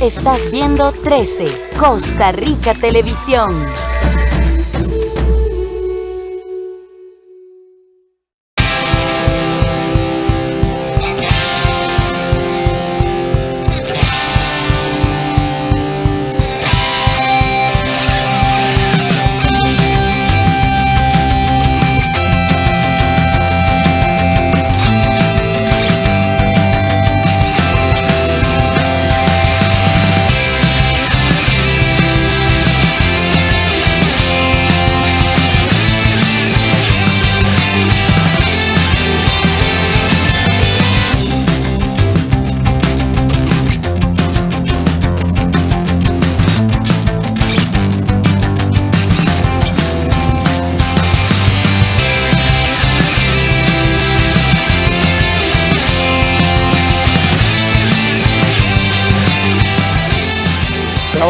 Estás viendo 13, Costa Rica Televisión.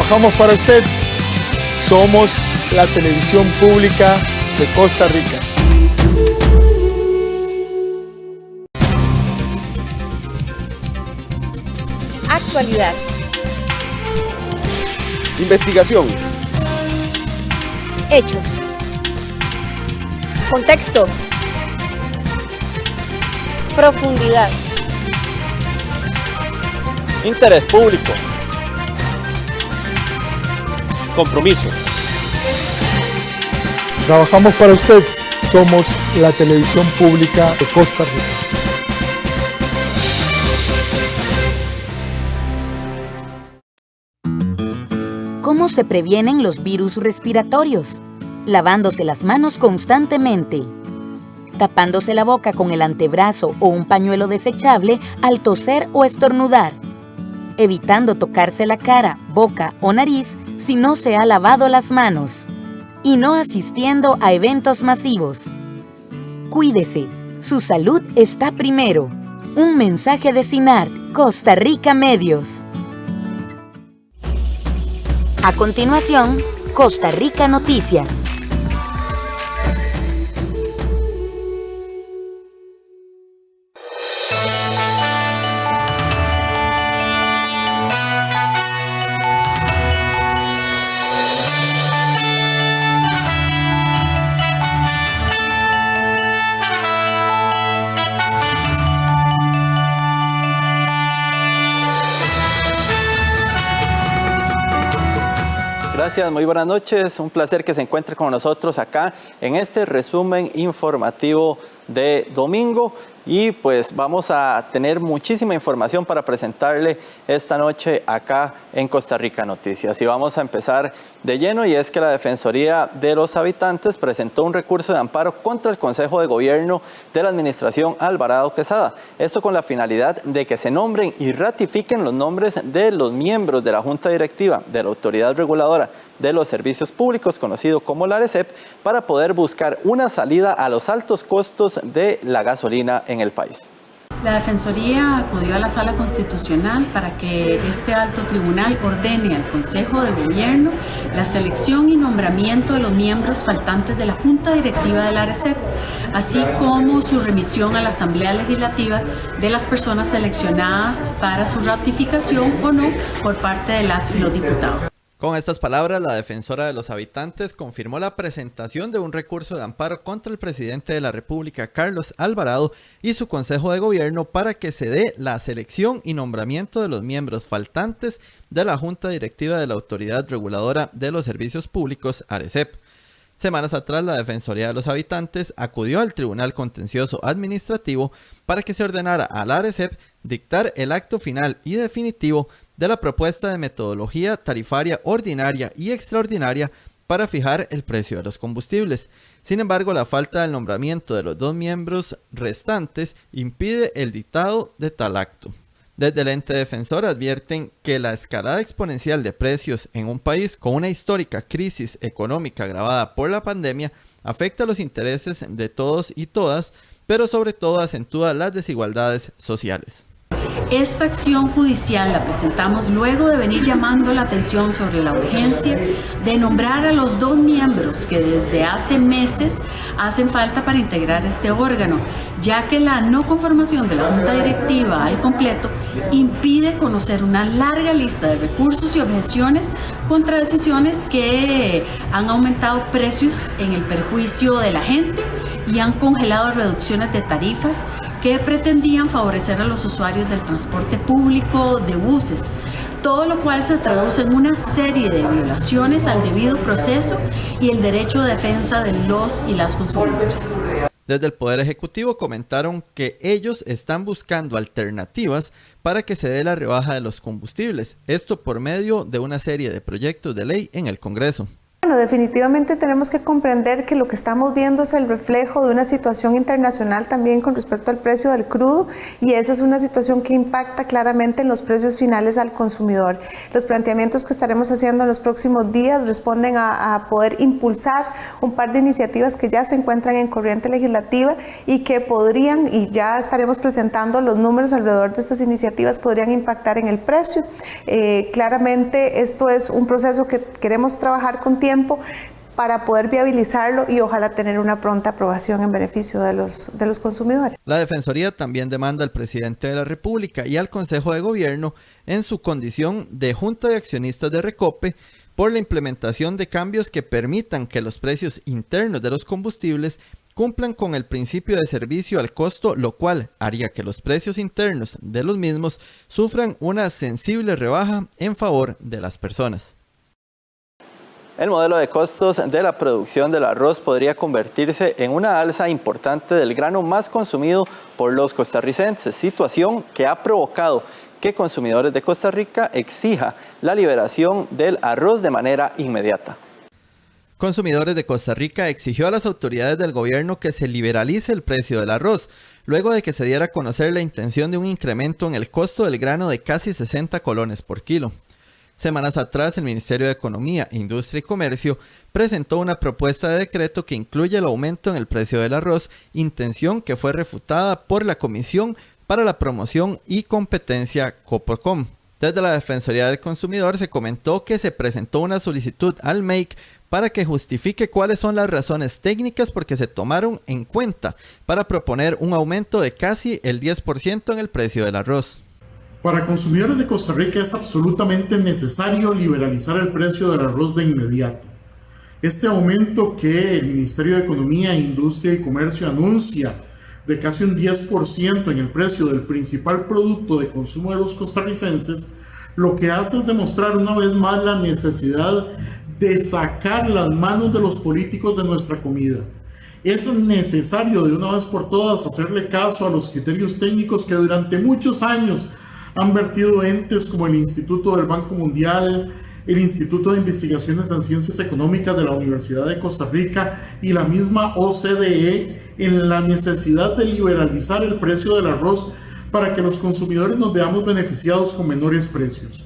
Trabajamos para usted. Somos la televisión pública de Costa Rica. Actualidad. Investigación. Hechos. Contexto. Profundidad. Interés público. Compromiso. Trabajamos para usted. Somos la televisión pública de Costa Rica. ¿Cómo se previenen los virus respiratorios? Lavándose las manos constantemente, tapándose la boca con el antebrazo o un pañuelo desechable al toser o estornudar, evitando tocarse la cara, boca o nariz si no se ha lavado las manos, y no asistiendo a eventos masivos. Cuídese, su salud está primero. Un mensaje de CINART, Costa Rica Medios. A continuación, Costa Rica Noticias. Gracias, muy buenas noches. Un placer que se encuentre con nosotros acá en este resumen informativo de domingo. Y pues vamos a tener muchísima información para presentarle esta noche acá en Costa Rica Noticias. Y vamos a empezar de lleno, y es que la Defensoría de los Habitantes presentó un recurso de amparo contra el Consejo de Gobierno de la Administración Alvarado Quesada. Esto con la finalidad de que se nombren y ratifiquen los nombres de los miembros de la Junta Directiva de la Autoridad Reguladora de los Servicios Públicos, conocido como la ARECEP, para poder buscar una salida a los altos costos de la gasolina en el país. La Defensoría acudió a la Sala Constitucional para que este alto tribunal ordene al Consejo de Gobierno la selección y nombramiento de los miembros faltantes de la Junta Directiva de la ARECEP, así como su remisión a la Asamblea Legislativa de las personas seleccionadas para su ratificación o no por parte de las y los diputados. Con estas palabras, la defensora de los habitantes confirmó la presentación de un recurso de amparo contra el presidente de la República, Carlos Alvarado, y su Consejo de Gobierno para que se dé la selección y nombramiento de los miembros faltantes de la Junta Directiva de la Autoridad Reguladora de los Servicios Públicos, ARECEP. Semanas atrás, la Defensoría de los Habitantes acudió al Tribunal Contencioso Administrativo para que se ordenara a la ARECEP dictar el acto final y definitivo de la propuesta de metodología tarifaria ordinaria y extraordinaria para fijar el precio de los combustibles. Sin embargo, la falta del nombramiento de los dos miembros restantes impide el dictado de tal acto. Desde el ente defensor advierten que la escalada exponencial de precios en un país con una histórica crisis económica agravada por la pandemia afecta los intereses de todos y todas, pero sobre todo acentúa las desigualdades sociales. Esta acción judicial la presentamos luego de venir llamando la atención sobre la urgencia de nombrar a los 2 miembros que desde hace meses hacen falta para integrar este órgano, ya que la no conformación de la Junta Directiva al completo impide conocer una larga lista de recursos y objeciones contra decisiones que han aumentado precios en el perjuicio de la gente y han congelado reducciones de tarifas que pretendían favorecer a los usuarios del transporte público de buses, todo lo cual se traduce en una serie de violaciones al debido proceso y el derecho de defensa de los y las consumidoras. Desde el Poder Ejecutivo comentaron que ellos están buscando alternativas para que se dé la rebaja de los combustibles, esto por medio de una serie de proyectos de ley en el Congreso. Bueno, definitivamente tenemos que comprender que lo que estamos viendo es el reflejo de una situación internacional también con respecto al precio del crudo, y esa es una situación que impacta claramente en los precios finales al consumidor. Los planteamientos que estaremos haciendo en los próximos días responden a poder impulsar un par de iniciativas que ya se encuentran en corriente legislativa y que podrían, y ya estaremos presentando los números alrededor de estas iniciativas, podrían impactar en el precio. Claramente esto es un proceso que queremos trabajar con tiempo para poder viabilizarlo y ojalá tener una pronta aprobación en beneficio de los consumidores. La Defensoría también demanda al presidente de la República y al Consejo de Gobierno en su condición de Junta de Accionistas de Recope por la implementación de cambios que permitan que los precios internos de los combustibles cumplan con el principio de servicio al costo, lo cual haría que los precios internos de los mismos sufran una sensible rebaja en favor de las personas. El modelo de costos de la producción del arroz podría convertirse en una alza importante del grano más consumido por los costarricenses, situación que ha provocado que consumidores de Costa Rica exija la liberación del arroz de manera inmediata. Consumidores de Costa Rica exigió a las autoridades del gobierno que se liberalice el precio del arroz, luego de que se diera a conocer la intención de un incremento en el costo del grano de casi 60 colones por kilo. Semanas atrás, el Ministerio de Economía, Industria y Comercio presentó una propuesta de decreto que incluye el aumento en el precio del arroz, intención que fue refutada por la Comisión para la Promoción y Competencia Coprocom. Desde la Defensoría del Consumidor se comentó que se presentó una solicitud al MEIC para que justifique cuáles son las razones técnicas porque se tomaron en cuenta para proponer un aumento de casi el 10% en el precio del arroz. Para consumidores de Costa Rica es absolutamente necesario liberalizar el precio del arroz de inmediato. Este aumento que el Ministerio de Economía, Industria y Comercio anuncia de casi un 10% en el precio del principal producto de consumo de los costarricenses, lo que hace es demostrar una vez más la necesidad de sacar las manos de los políticos de nuestra comida. Es necesario de una vez por todas hacerle caso a los criterios técnicos que durante muchos años han vertido entes como el Instituto del Banco Mundial, el Instituto de Investigaciones en Ciencias Económicas de la Universidad de Costa Rica y la misma OCDE en la necesidad de liberalizar el precio del arroz para que los consumidores nos veamos beneficiados con menores precios.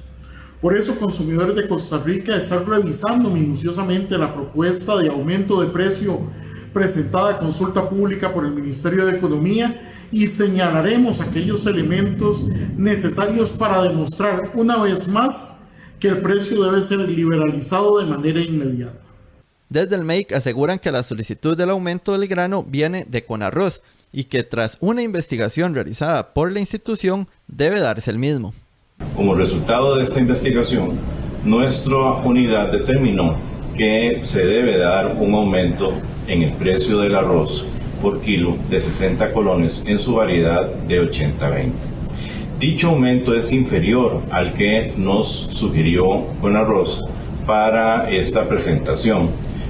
Por eso, Consumidores de Costa Rica están revisando minuciosamente la propuesta de aumento de precio presentada a consulta pública por el Ministerio de Economía y señalaremos aquellos elementos necesarios para demostrar una vez más que el precio debe ser liberalizado de manera inmediata. Desde el MEIC aseguran que la solicitud del aumento del grano viene de Conarroz y que tras una investigación realizada por la institución debe darse el mismo. Como resultado de esta investigación, nuestra unidad determinó que se debe dar un aumento en el precio del arroz por kilo de 60 colones en su variedad de 80-20. Dicho aumento es inferior al que nos sugirió Conarroz para esta presentación,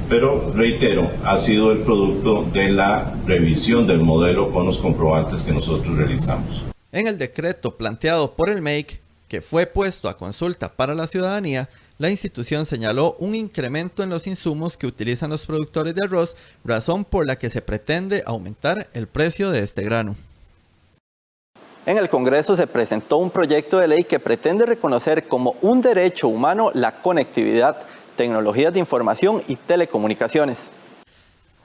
pero reitero, ha sido el producto de la revisión del modelo con los comprobantes que nosotros realizamos. En el decreto planteado por el MEIC, que fue puesto a consulta para la ciudadanía, la institución señaló un incremento en los insumos que utilizan los productores de arroz, razón por la que se pretende aumentar el precio de este grano. En el Congreso se presentó un proyecto de ley que pretende reconocer como un derecho humano la conectividad, tecnologías de información y telecomunicaciones.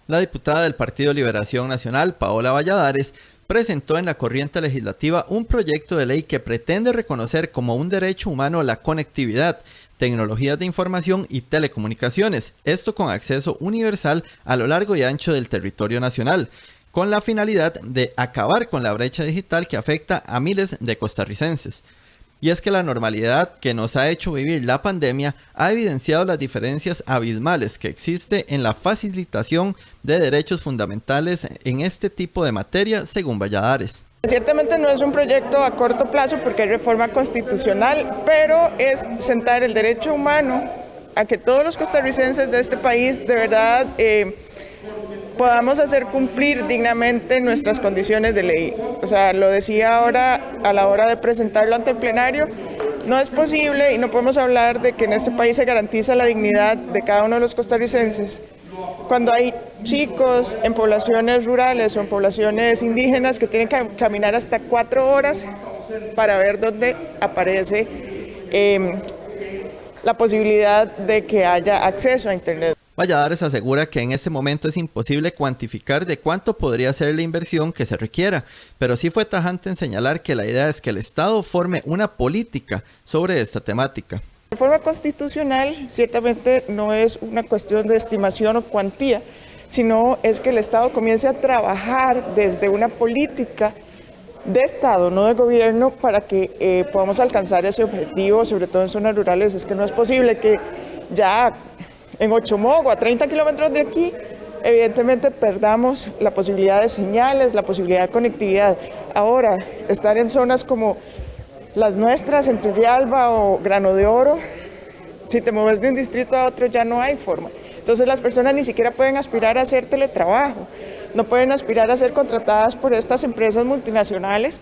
La diputada del Partido Liberación Nacional, Paola Valladares, presentó en la corriente legislativa un proyecto de ley que pretende reconocer como un derecho humano la conectividad, tecnologías de información y telecomunicaciones, esto con acceso universal a lo largo y ancho del territorio nacional, con la finalidad de acabar con la brecha digital que afecta a miles de costarricenses. Y es que la normalidad que nos ha hecho vivir la pandemia ha evidenciado las diferencias abismales que existe en la facilitación de derechos fundamentales en este tipo de materia, según Valladares. Ciertamente no es un proyecto a corto plazo porque hay reforma constitucional, pero es sentar el derecho humano a que todos los costarricenses de este país de verdad podamos hacer cumplir dignamente nuestras condiciones de ley. O sea, lo decía ahora a la hora de presentarlo ante el plenario, no es posible y no podemos hablar de que en este país se garantiza la dignidad de cada uno de los costarricenses cuando hay chicos en poblaciones rurales o en poblaciones indígenas que tienen que caminar hasta 4 horas para ver dónde aparece la posibilidad de que haya acceso a Internet. Valladares asegura que en este momento es imposible cuantificar de cuánto podría ser la inversión que se requiera, pero sí fue tajante en señalar que la idea es que el Estado forme una política sobre esta temática. La reforma constitucional ciertamente no es una cuestión de estimación o cuantía, sino es que el Estado comience a trabajar desde una política de Estado, no de gobierno, para que podamos alcanzar ese objetivo, sobre todo en zonas rurales. Es que no es posible que ya en Ochomogo, a 30 kilómetros de aquí, evidentemente perdamos la posibilidad de señales, la posibilidad de conectividad. Ahora, estar en zonas como las nuestras, en Turrialba o Grano de Oro, si te mueves de un distrito a otro ya no hay forma. Entonces las personas ni siquiera pueden aspirar a hacer teletrabajo, no pueden aspirar a ser contratadas por estas empresas multinacionales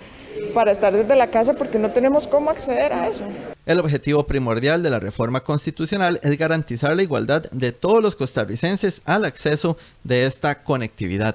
para estar desde la casa porque no tenemos cómo acceder a eso. El objetivo primordial de la reforma constitucional es garantizar la igualdad de todos los costarricenses al acceso de esta conectividad,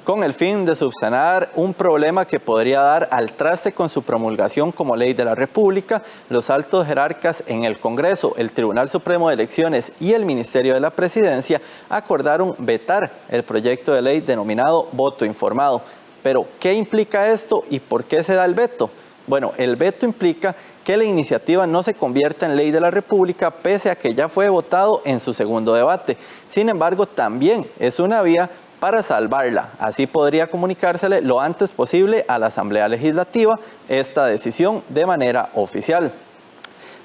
con el fin de subsanar un problema que podría dar al traste con su promulgación como ley de la República. Los altos jerarcas en el Congreso, el Tribunal Supremo de Elecciones y el Ministerio de la Presidencia acordaron vetar el proyecto de ley denominado voto informado. Pero, ¿qué implica esto y por qué se da el veto? Bueno, el veto implica que la iniciativa no se convierta en ley de la República pese a que ya fue votado en su segundo debate. Sin embargo, también es una vía para salvarla. Así podría comunicársele lo antes posible a la Asamblea Legislativa esta decisión de manera oficial.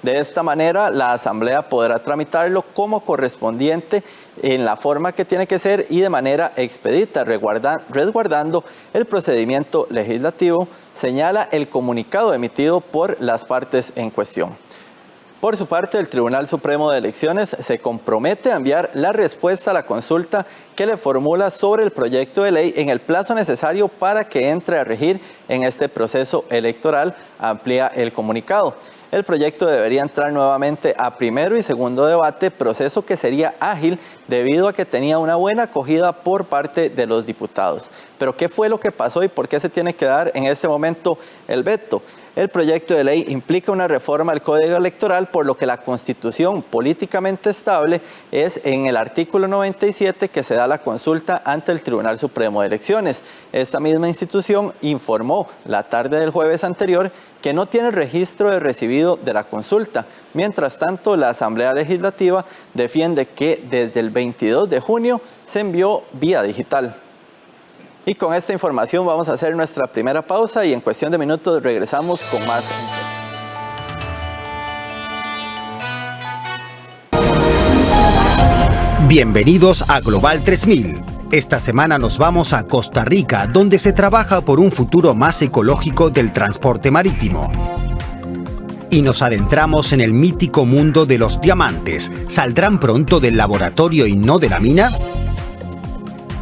De esta manera, la Asamblea podrá tramitarlo como correspondiente en la forma que tiene que ser y de manera expedita, resguardando el procedimiento legislativo, señala el comunicado emitido por las partes en cuestión. Por su parte, el Tribunal Supremo de Elecciones se compromete a enviar la respuesta a la consulta que le formula sobre el proyecto de ley en el plazo necesario para que entre a regir en este proceso electoral, amplía el comunicado. El proyecto debería entrar nuevamente a primero y segundo debate, proceso que sería ágil debido a que tenía una buena acogida por parte de los diputados. Pero ¿qué fue lo que pasó y por qué se tiene que dar en este momento el veto? El proyecto de ley implica una reforma al Código Electoral, por lo que la Constitución políticamente estable es en el artículo 97 que se da la consulta ante el Tribunal Supremo de Elecciones. Esta misma institución informó la tarde del jueves anterior que no tiene registro de recibido de la consulta. Mientras tanto, la Asamblea Legislativa defiende que desde el 22 de junio se envió vía digital. Y con esta información vamos a hacer nuestra primera pausa y en cuestión de minutos regresamos con más. Bienvenidos a Global 3000. Esta semana nos vamos a Costa Rica, donde se trabaja por un futuro más ecológico del transporte marítimo. Y nos adentramos en el mítico mundo de los diamantes. ¿Saldrán pronto del laboratorio y no de la mina?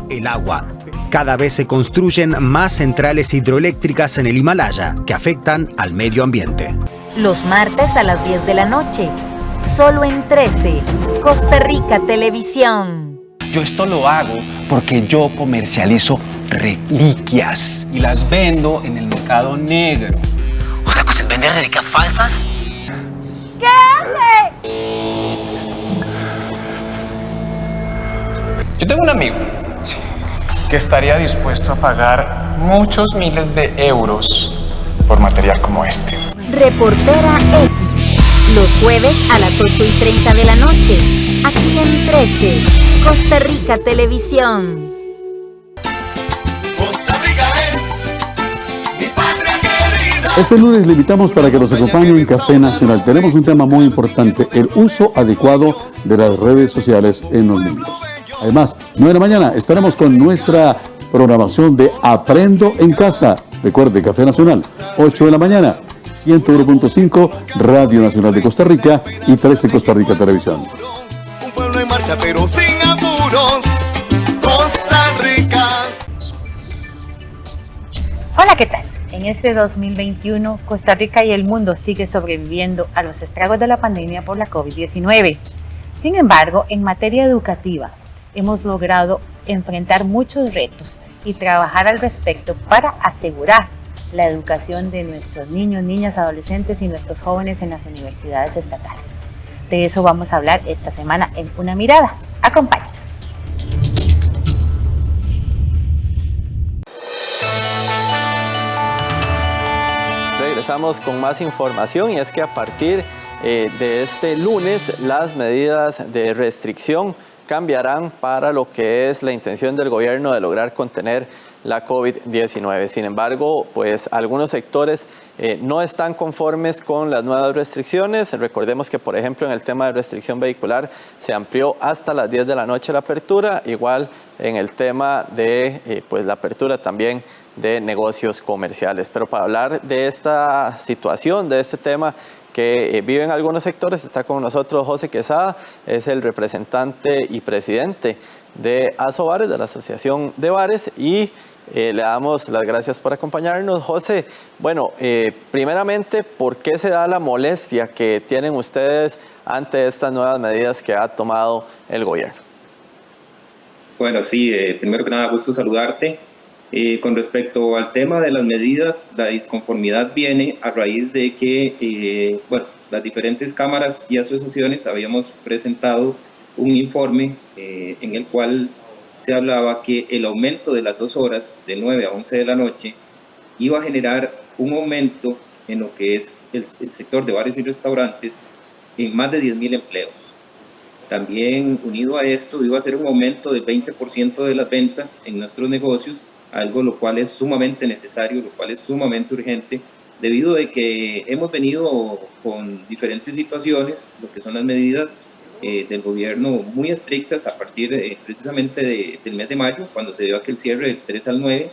El agua. Cada vez se construyen más centrales hidroeléctricas en el Himalaya que afectan al medio ambiente. Los martes a las 10 de la noche, solo en 13, Costa Rica Televisión. Yo esto lo hago porque yo comercializo reliquias y las vendo en el mercado negro. O sea, que usted vende reliquias falsas. ¿Qué hace? Yo tengo un amigo que estaría dispuesto a pagar muchos miles de euros por material como este. Reportera X, los jueves a las 8:30 de la noche, aquí en 13, Costa Rica Televisión. Este lunes le invitamos para que nos acompañe en Café Nacional. Tenemos un tema muy importante, el uso adecuado de las redes sociales en los niños. Además, 9 de la mañana estaremos con nuestra programación de Aprendo en Casa. Recuerde, Café Nacional, 8 de la mañana, 101.5, Radio Nacional de Costa Rica y 13 Costa Rica Televisión. Un pueblo en marcha, pero sin apuros, Costa Rica. Hola, ¿qué tal? En este 2021, Costa Rica y el mundo sigue sobreviviendo a los estragos de la pandemia por la COVID-19. Sin embargo, en materia educativa, hemos logrado enfrentar muchos retos y trabajar al respecto para asegurar la educación de nuestros niños, niñas, adolescentes y nuestros jóvenes en las universidades estatales. De eso vamos a hablar esta semana en Una Mirada. Acompáñanos. Regresamos con más información, y es que a partir de este lunes las medidas de restricción cambiarán para lo que es la intención del gobierno de lograr contener la COVID-19. Sin embargo, pues algunos sectores no están conformes con las nuevas restricciones. Recordemos que, por ejemplo, en el tema de restricción vehicular se amplió hasta las 10 de la noche la apertura, igual en el tema de pues la apertura también de negocios comerciales. Pero para hablar de esta situación, de este tema que viven algunos sectores, está con nosotros José Quesada, es el representante y presidente de ASOBares, de la Asociación de Bares, y le damos las gracias por acompañarnos. José, bueno, primeramente, ¿por qué se da la molestia que tienen ustedes ante estas nuevas medidas que ha tomado el gobierno? Bueno, sí, primero que nada, gusto saludarte. Con respecto al tema de las medidas, la disconformidad viene a raíz de que, bueno, las diferentes cámaras y asociaciones habíamos presentado un informe en el cual se hablaba que el aumento de las 2 horas, de 9 a 11 de la noche, iba a generar un aumento en lo que es el sector de bares y restaurantes en más de 10.000 empleos. También, unido a esto, iba a ser un aumento del 20% de las ventas en nuestros negocios, algo lo cual es sumamente necesario, lo cual es sumamente urgente, debido a que hemos venido con diferentes situaciones, lo que son las medidas del gobierno muy estrictas a partir precisamente del mes de mayo, cuando se dio aquel cierre del 3 al 9,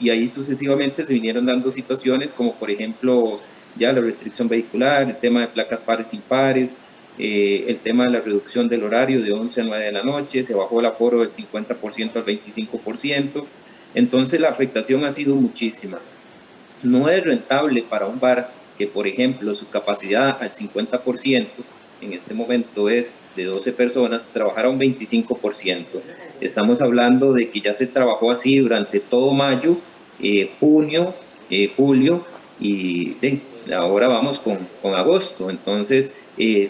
y ahí sucesivamente se vinieron dando situaciones como, por ejemplo, ya la restricción vehicular, el tema de placas pares impares, el tema de la reducción del horario de 11 a 9 de la noche, se bajó el aforo del 50% al 25%, entonces la afectación ha sido muchísima. No es rentable para un bar que, por ejemplo, su capacidad al 50%, en este momento es de 12 personas, trabajar a un 25%. Estamos hablando de que ya se trabajó así durante todo mayo, junio, julio, y ahora vamos con agosto. Entonces,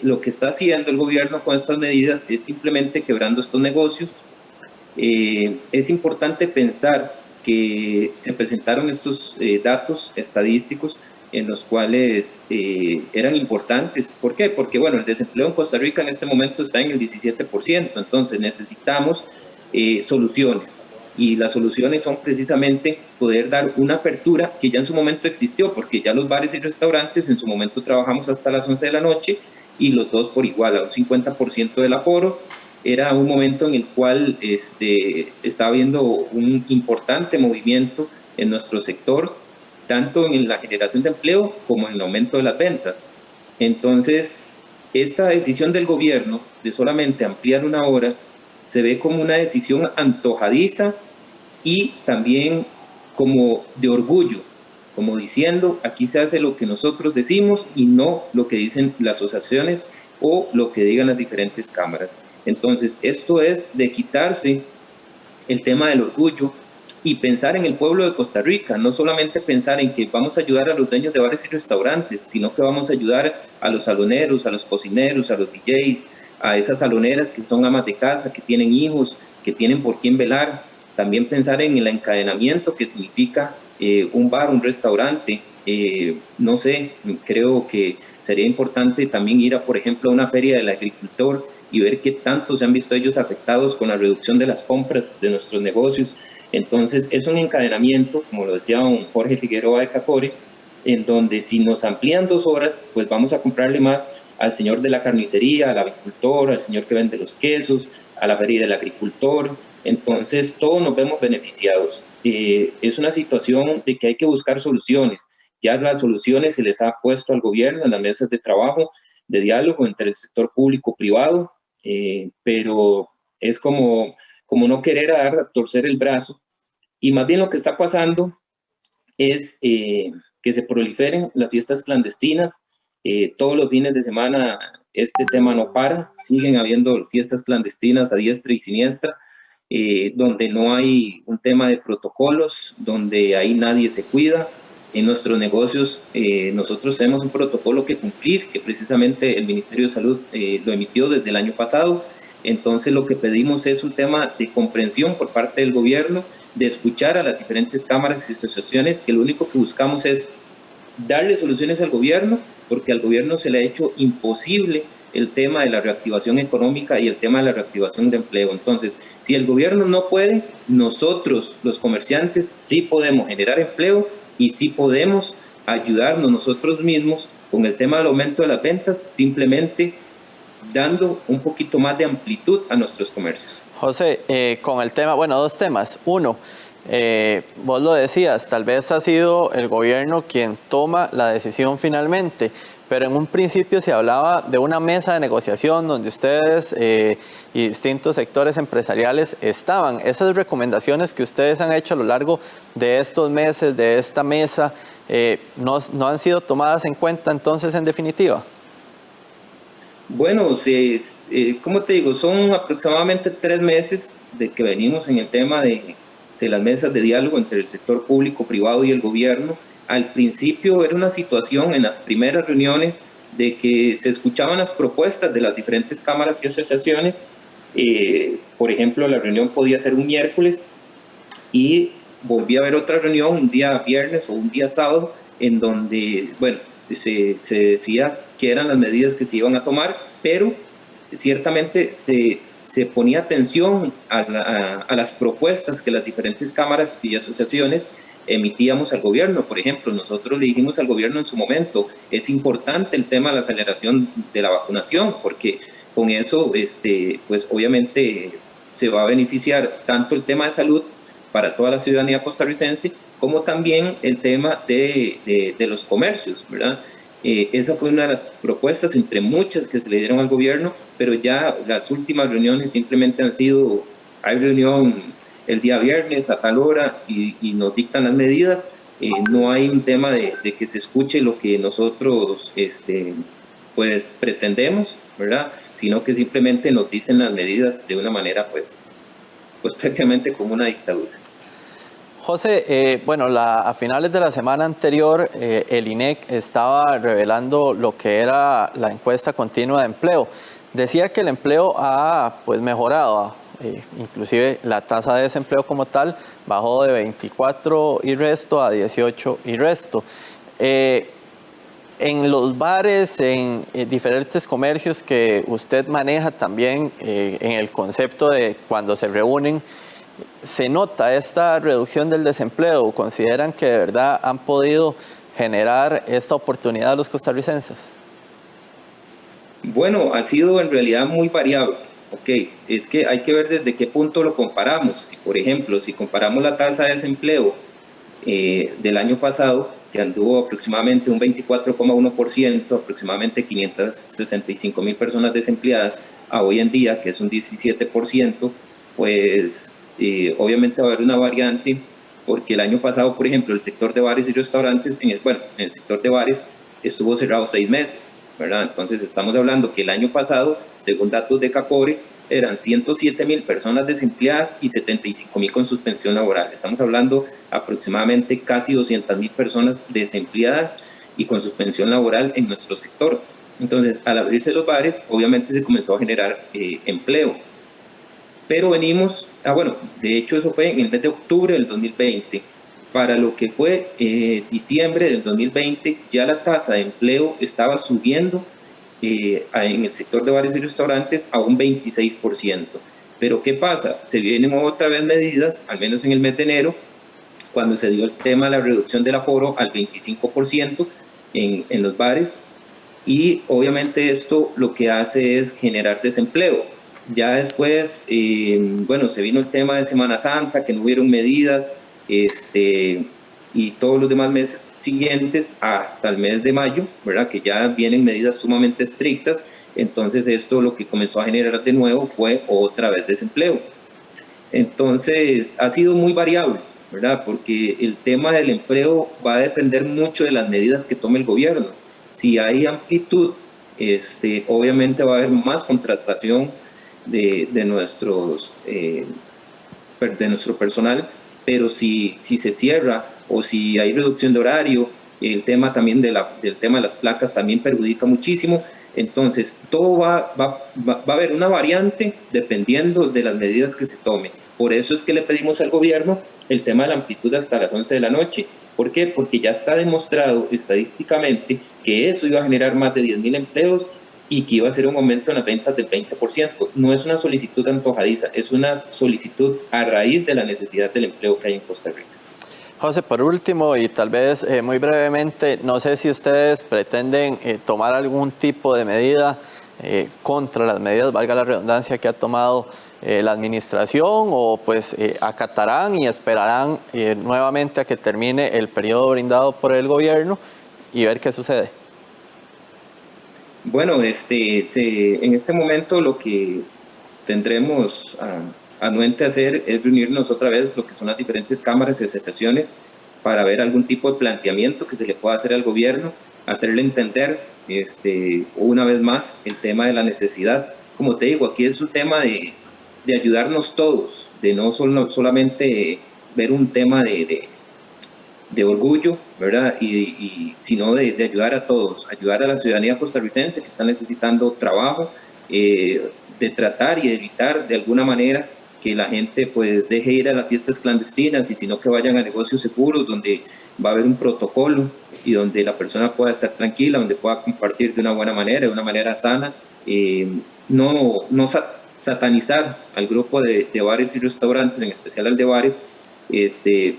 lo que está haciendo el gobierno con estas medidas es simplemente quebrando estos negocios. Es importante pensar que se presentaron estos datos estadísticos en los cuales eran importantes. ¿Por qué? Porque, bueno, el desempleo en Costa Rica en este momento está en el 17%, entonces necesitamos soluciones. Y las soluciones son precisamente poder dar una apertura que ya en su momento existió, porque ya los bares y restaurantes en su momento trabajamos hasta las 11 de la noche y los dos por igual, a un 50% del aforo. Era un momento en el cual estaba habiendo un importante movimiento en nuestro sector, tanto en la generación de empleo como en el aumento de las ventas. Entonces, esta decisión del gobierno de solamente ampliar 1 hora se ve como una decisión antojadiza y también como de orgullo, como diciendo, aquí se hace lo que nosotros decimos y no lo que dicen las asociaciones o lo que digan las diferentes cámaras. Entonces, esto es de quitarse el tema del orgullo y pensar en el pueblo de Costa Rica, no solamente pensar en que vamos a ayudar a los dueños de bares y restaurantes, sino que vamos a ayudar a los saloneros, a los cocineros, a los DJs, a esas saloneras que son amas de casa, que tienen hijos, que tienen por quién velar. también pensar en el encadenamiento que significa un bar, un restaurante. No sé, creo que sería importante también ir a, por ejemplo, a una feria del agricultor y ver qué tanto se han visto ellos afectados con la reducción de las compras de nuestros negocios. Entonces, es un encadenamiento, como lo decía don Jorge Figueroa de Cacore, en donde si nos amplían 2 horas, pues vamos a comprarle más al señor de la carnicería, al avicultor, al señor que vende los quesos, a la feria del agricultor. Entonces, todos nos vemos beneficiados. Es una situación de que hay que buscar soluciones. Ya las soluciones se les ha puesto al gobierno en las mesas de trabajo, de diálogo entre el sector público-privado, pero es como no querer torcer el brazo. Y más bien lo que está pasando es que se proliferen las fiestas clandestinas. Todos los fines de semana este tema no para, siguen habiendo fiestas clandestinas a diestra y siniestra, donde no hay un tema de protocolos, donde ahí nadie se cuida. En nuestros negocios nosotros tenemos un protocolo que cumplir, que precisamente el Ministerio de Salud lo emitió desde el año pasado. Entonces lo que pedimos es un tema de comprensión por parte del gobierno, de escuchar a las diferentes cámaras y asociaciones, que lo único que buscamos es darle soluciones al gobierno, porque al gobierno se le ha hecho imposible el tema de la reactivación económica y el tema de la reactivación de empleo. Entonces, si el gobierno no puede, nosotros, los comerciantes, sí podemos generar empleo y sí podemos ayudarnos nosotros mismos con el tema del aumento de las ventas, simplemente dando un poquito más de amplitud a nuestros comercios. José, con el tema, bueno, 2 temas. Uno, vos lo decías, tal vez ha sido el gobierno quien toma la decisión finalmente, pero en un principio se hablaba de una mesa de negociación donde ustedes y distintos sectores empresariales estaban. Esas recomendaciones que ustedes han hecho a lo largo de estos meses, de esta mesa, ¿no han sido tomadas en cuenta entonces en definitiva? Bueno, como te digo, son aproximadamente 3 meses de que venimos en el tema de las mesas de diálogo entre el sector público, privado y el gobierno. Al principio era una situación en las primeras reuniones de que se escuchaban las propuestas de las diferentes cámaras y asociaciones. Por ejemplo, la reunión podía ser un miércoles y volvía a haber otra reunión un día viernes o un día sábado, en donde, bueno, se decía qué eran las medidas que se iban a tomar, pero ciertamente se ponía atención a las propuestas que las diferentes cámaras y asociaciones emitíamos al gobierno. Por ejemplo, nosotros le dijimos al gobierno en su momento, es importante el tema de la aceleración de la vacunación, porque con eso, pues obviamente se va a beneficiar tanto el tema de salud para toda la ciudadanía costarricense, como también el tema de los comercios, ¿verdad? Esa fue una de las propuestas entre muchas que se le dieron al gobierno, pero ya las últimas reuniones simplemente han sido, hay reunión el día viernes a tal hora y nos dictan las medidas. No hay un tema de que se escuche lo que nosotros pues pretendemos, ¿verdad? Sino que simplemente nos dicen las medidas de una manera pues prácticamente como una dictadura. José, bueno, a finales de la semana anterior, el INEC estaba revelando lo que era la encuesta continua de empleo. Decía que el empleo ha pues mejorado, inclusive la tasa de desempleo como tal bajó de 24 y resto a 18 y resto. En los bares, en diferentes comercios que usted maneja también, en el concepto de cuando se reúnen, ¿se nota esta reducción del desempleo? ¿Consideran que de verdad han podido generar esta oportunidad a los costarricenses? Bueno, ha sido en realidad muy variable. Es que hay que ver desde qué punto lo comparamos. Si, por ejemplo, si comparamos la tasa de desempleo del año pasado, que anduvo aproximadamente un 24,1%, aproximadamente 565,000 personas desempleadas, a hoy en día, que es un 17%, pues obviamente va a haber una variante, porque el año pasado, por ejemplo, el sector de bares y restaurantes, en el sector de bares estuvo cerrado 6 meses, ¿verdad? Entonces estamos hablando que el año pasado, según datos de Cacore, eran 107,000 personas desempleadas y 75,000 con suspensión laboral. Estamos hablando aproximadamente casi 200,000 personas desempleadas y con suspensión laboral en nuestro sector. Entonces, al abrirse los bares, obviamente se comenzó a generar empleo. pero venimos, de hecho eso fue en el mes de octubre del 2020. Para lo que fue diciembre del 2020, ya la tasa de empleo estaba subiendo en el sector de bares y restaurantes a un 26%. Pero ¿qué pasa? Se vienen otra vez medidas, al menos en el mes de enero, cuando se dio el tema de la reducción del aforo al 25% en los bares, y obviamente esto lo que hace es generar desempleo. Ya después, se vino el tema de Semana Santa, que no hubieron medidas, y todos los demás meses siguientes hasta el mes de mayo, ¿verdad? Que ya vienen medidas sumamente estrictas. Entonces esto lo que comenzó a generar de nuevo fue otra vez desempleo. Entonces ha sido muy variable, ¿verdad? Porque el tema del empleo va a depender mucho de las medidas que tome el gobierno. Si hay amplitud, obviamente va a haber más contratación de nuestro personal, pero si se cierra o si hay reducción de horario, el tema también del tema de las placas también perjudica muchísimo. Entonces, todo va a haber una variante dependiendo de las medidas que se tomen. Por eso es que le pedimos al gobierno el tema de la amplitud hasta las 11 de la noche. ¿Por qué? Porque ya está demostrado estadísticamente que eso iba a generar más de 10,000 empleos y que iba a ser un aumento en las ventas del 20%. No es una solicitud antojadiza, es una solicitud a raíz de la necesidad del empleo que hay en Costa Rica. José, por último, y tal vez muy brevemente, no sé si ustedes pretenden tomar algún tipo de medida contra las medidas, valga la redundancia, que ha tomado la administración, o pues acatarán y esperarán nuevamente a que termine el periodo brindado por el gobierno y ver qué sucede. Bueno, en este momento lo que tendremos anuente hacer es reunirnos otra vez lo que son las diferentes cámaras y asociaciones para ver algún tipo de planteamiento que se le pueda hacer al gobierno, hacerle entender una vez más el tema de la necesidad. Como te digo, aquí es un tema de ayudarnos todos, de no solamente ver un tema de orgullo, ¿verdad? Sino de ayudar a todos, ayudar a la ciudadanía costarricense que está necesitando trabajo, de tratar y evitar de alguna manera que la gente pues deje ir a las fiestas clandestinas, y sino que vayan a negocios seguros donde va a haber un protocolo y donde la persona pueda estar tranquila, donde pueda compartir de una buena manera, de una manera sana, no satanizar al grupo de bares y restaurantes, en especial al de bares,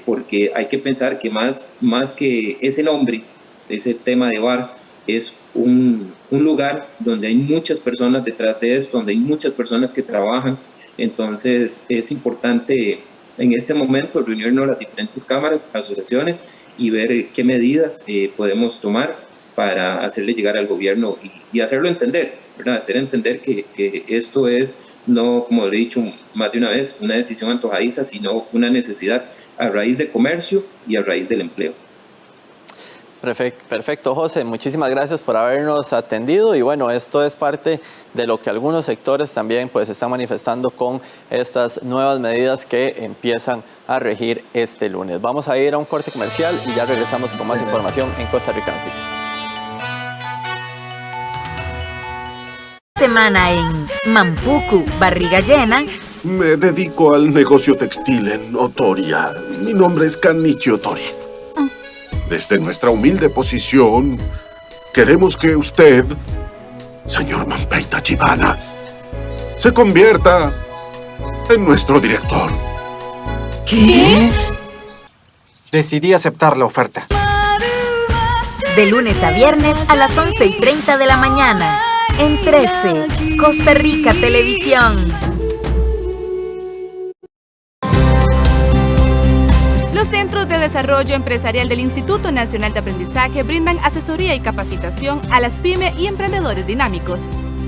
porque hay que pensar que más que ese nombre, ese tema de bar, es un lugar donde hay muchas personas detrás de esto, donde hay muchas personas que trabajan. Entonces es importante en este momento reunirnos las diferentes cámaras, asociaciones, y ver qué medidas podemos tomar para hacerle llegar al gobierno y hacerlo entender, ¿verdad? Hacer entender que esto es, no, como lo he dicho más de una vez, una decisión antojadiza, sino una necesidad a raíz de comercio y a raíz del empleo. Perfecto, José, muchísimas gracias por habernos atendido, y bueno, esto es parte de lo que algunos sectores también pues están manifestando con estas nuevas medidas que empiezan a regir este lunes. Vamos a ir a un corte comercial y ya regresamos con más información en Costa Rica Noticias. Semana en Mampuku, barriga llena. Me dedico al negocio textil en Otoria. Mi nombre es Kanichi Otori. Desde nuestra humilde posición, queremos que usted, señor Manpei Tachibana, se convierta en nuestro director. ¿Qué? Decidí aceptar la oferta. De lunes a viernes a las 11:30 de la mañana. En 13, Costa Rica Televisión. Los Centros de Desarrollo Empresarial del Instituto Nacional de Aprendizaje brindan asesoría y capacitación a las pymes y emprendedores dinámicos.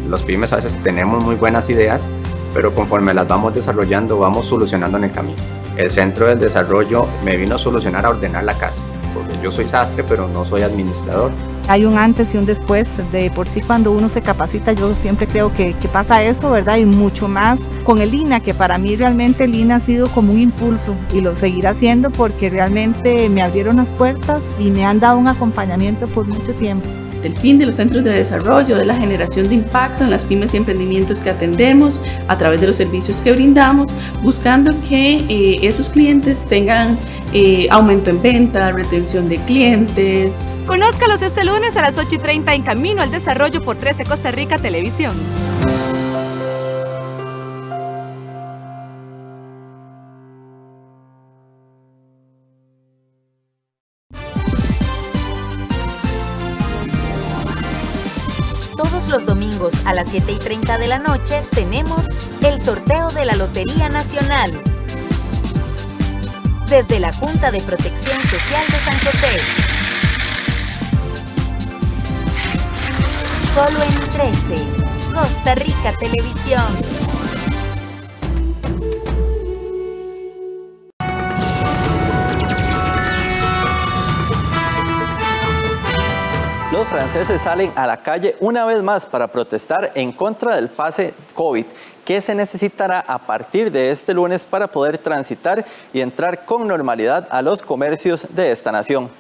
Los pymes a veces tenemos muy buenas ideas, pero conforme las vamos desarrollando, vamos solucionando en el camino. El Centro del Desarrollo me vino a solucionar a ordenar la casa, porque yo soy sastre, pero no soy administrador. Hay un antes y un después. De por sí, cuando uno se capacita, yo siempre creo que pasa eso, ¿verdad? Y mucho más con el INA, que para mí realmente el INA ha sido como un impulso, y lo seguirá haciendo porque realmente me abrieron las puertas y me han dado un acompañamiento por mucho tiempo. del fin de los centros de desarrollo, de la generación de impacto en las pymes y emprendimientos que atendemos a través de los servicios que brindamos, buscando que esos clientes tengan aumento en venta, retención de clientes. Conózcalos este lunes a las 8:30 en Camino al Desarrollo por 13 Costa Rica Televisión. Todos los domingos a las 7:30 de la noche tenemos el sorteo de la Lotería Nacional. Desde la Junta de Protección Social de San José. Solo en 13, Costa Rica Televisión. Los franceses salen a la calle una vez más para protestar en contra del pase COVID, que se necesitará a partir de este lunes para poder transitar y entrar con normalidad a los comercios de esta nación.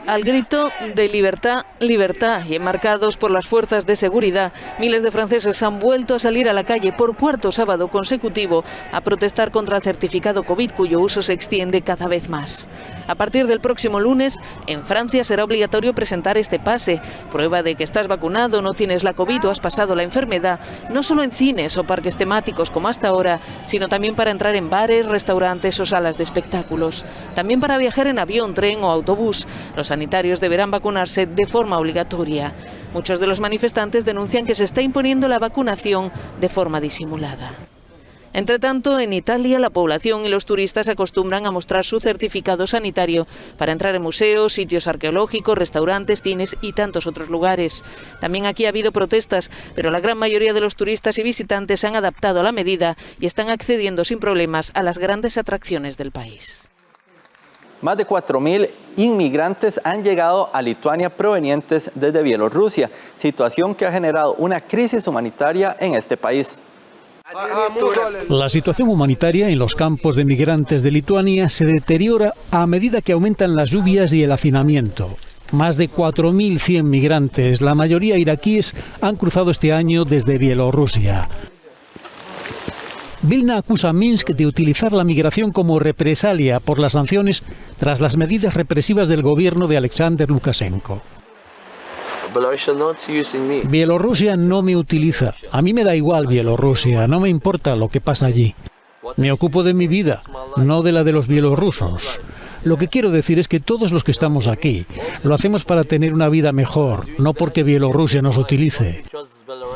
Al grito de libertad, libertad y enmarcados por las fuerzas de seguridad, miles de franceses han vuelto a salir a la calle por cuarto sábado consecutivo a protestar contra el certificado COVID, cuyo uso se extiende cada vez más. A partir del próximo lunes, en Francia será obligatorio presentar este pase, prueba de que estás vacunado, no tienes la COVID o has pasado la enfermedad, no solo en cines o parques temáticos como hasta ahora, sino también para entrar en bares, restaurantes o salas de espectáculos. También para viajar en avión, tren o autobús. Los sanitarios deberán vacunarse de forma obligatoria. Muchos de los manifestantes denuncian que se está imponiendo la vacunación de forma disimulada. Entre tanto, en Italia, la población y los turistas acostumbran a mostrar su certificado sanitario para entrar en museos, sitios arqueológicos, restaurantes, cines y tantos otros lugares. También aquí ha habido protestas, pero la gran mayoría de los turistas y visitantes se han adaptado a la medida y están accediendo sin problemas a las grandes atracciones del país. Más de 4.000 inmigrantes han llegado a Lituania provenientes desde Bielorrusia, situación que ha generado una crisis humanitaria en este país. La situación humanitaria en los campos de migrantes de Lituania se deteriora a medida que aumentan las lluvias y el hacinamiento. Más de 4.100 migrantes, la mayoría iraquíes, han cruzado este año desde Bielorrusia. Vilna acusa a Minsk de utilizar la migración como represalia por las sanciones tras las medidas represivas del gobierno de Alexander Lukashenko. Bielorrusia no me utiliza. A mí me da igual Bielorrusia, no me importa lo que pasa allí. Me ocupo de mi vida, no de la de los bielorrusos. Lo que quiero decir es que todos los que estamos aquí lo hacemos para tener una vida mejor, no porque Bielorrusia nos utilice.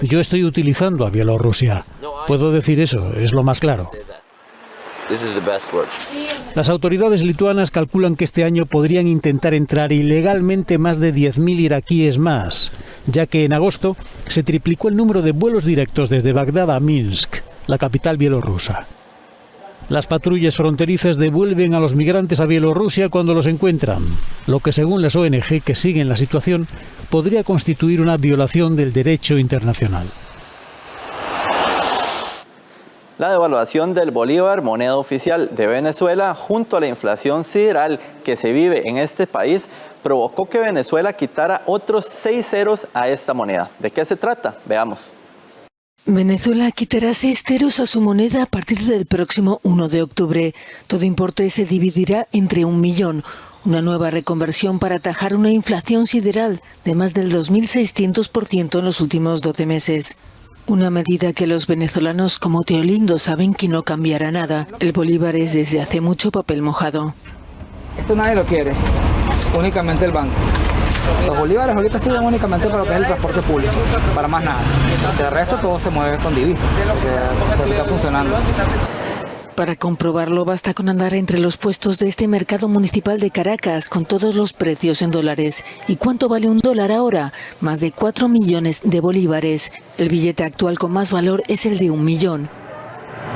Yo estoy utilizando a Bielorrusia. Puedo decir eso, es lo más claro. Las autoridades lituanas calculan que este año podrían intentar entrar ilegalmente más de 10.000 iraquíes más, ya que en agosto se triplicó el número de vuelos directos desde Bagdad a Minsk, la capital bielorrusa. Las patrullas fronterizas devuelven a los migrantes a Bielorrusia cuando los encuentran, lo que según las ONG que siguen la situación podría constituir una violación del derecho internacional. La devaluación del bolívar, moneda oficial de Venezuela, junto a la inflación sideral que se vive en este país, provocó que Venezuela quitara otros 6 ceros a esta moneda. ¿De qué se trata? Veamos. Venezuela quitará 6 ceros a su moneda a partir del próximo 1 de octubre. Todo importe se dividirá entre 1 millón. Una nueva reconversión para atajar una inflación sideral de más del 2.600% en los últimos 12 meses. Una medida que los venezolanos como Teolindo saben que no cambiará nada. El bolívar es desde hace mucho papel mojado. Esto nadie lo quiere, únicamente el banco. Los bolívares ahorita sirven únicamente para lo que es el transporte público, para más nada. De resto todo se mueve con divisas, porque está funcionando. Para comprobarlo basta con andar entre los puestos de este mercado municipal de Caracas con todos los precios en dólares. ¿Y cuánto vale un dólar ahora? Más de 4 millones de bolívares. El billete actual con más valor es el de 1 millón.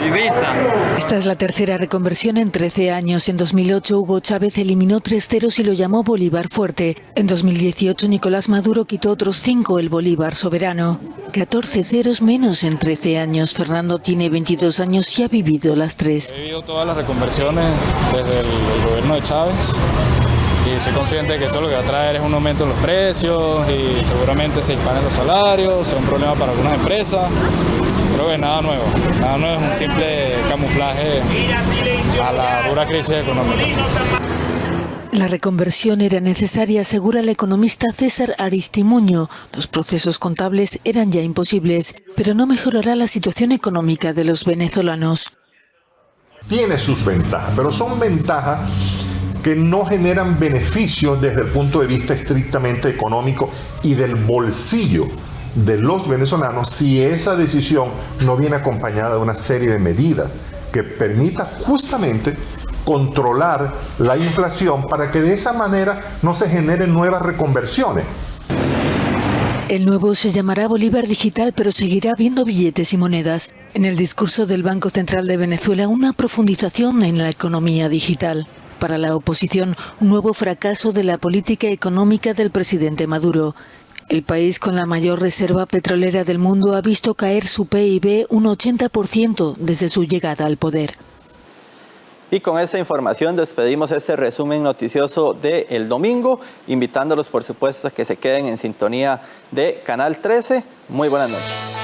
Divisa. Esta es la tercera reconversión en 13 años. En 2008 Hugo Chávez eliminó 3 ceros y lo llamó Bolívar fuerte. En 2018 Nicolás Maduro quitó otros 5, el Bolívar soberano. 14 ceros menos en 13 años. Fernando tiene 22 años y ha vivido las 3. He vivido todas las reconversiones desde el gobierno de Chávez y soy consciente de que eso lo que va a traer es un aumento en los precios y seguramente se disparen los salarios, sea un problema para algunas empresas. Creo que nada nuevo, es un simple camuflaje a la dura crisis económica. La reconversión era necesaria, asegura el economista César Aristimuño. Los procesos contables eran ya imposibles, pero no mejorará la situación económica de los venezolanos. Tiene sus ventajas, pero son ventajas que no generan beneficios desde el punto de vista estrictamente económico y del bolsillo de los venezolanos si esa decisión no viene acompañada de una serie de medidas que permita justamente controlar la inflación para que de esa manera no se generen nuevas reconversiones. El nuevo se llamará Bolívar Digital, pero seguirá habiendo billetes y monedas. En el discurso del Banco Central de Venezuela, una profundización en la economía digital. Para la oposición, un nuevo fracaso de la política económica del presidente Maduro. El país con la mayor reserva petrolera del mundo ha visto caer su PIB un 80% desde su llegada al poder. Y con esta información despedimos este resumen noticioso del domingo, invitándolos por supuesto a que se queden en sintonía de Canal 13. Muy buenas noches.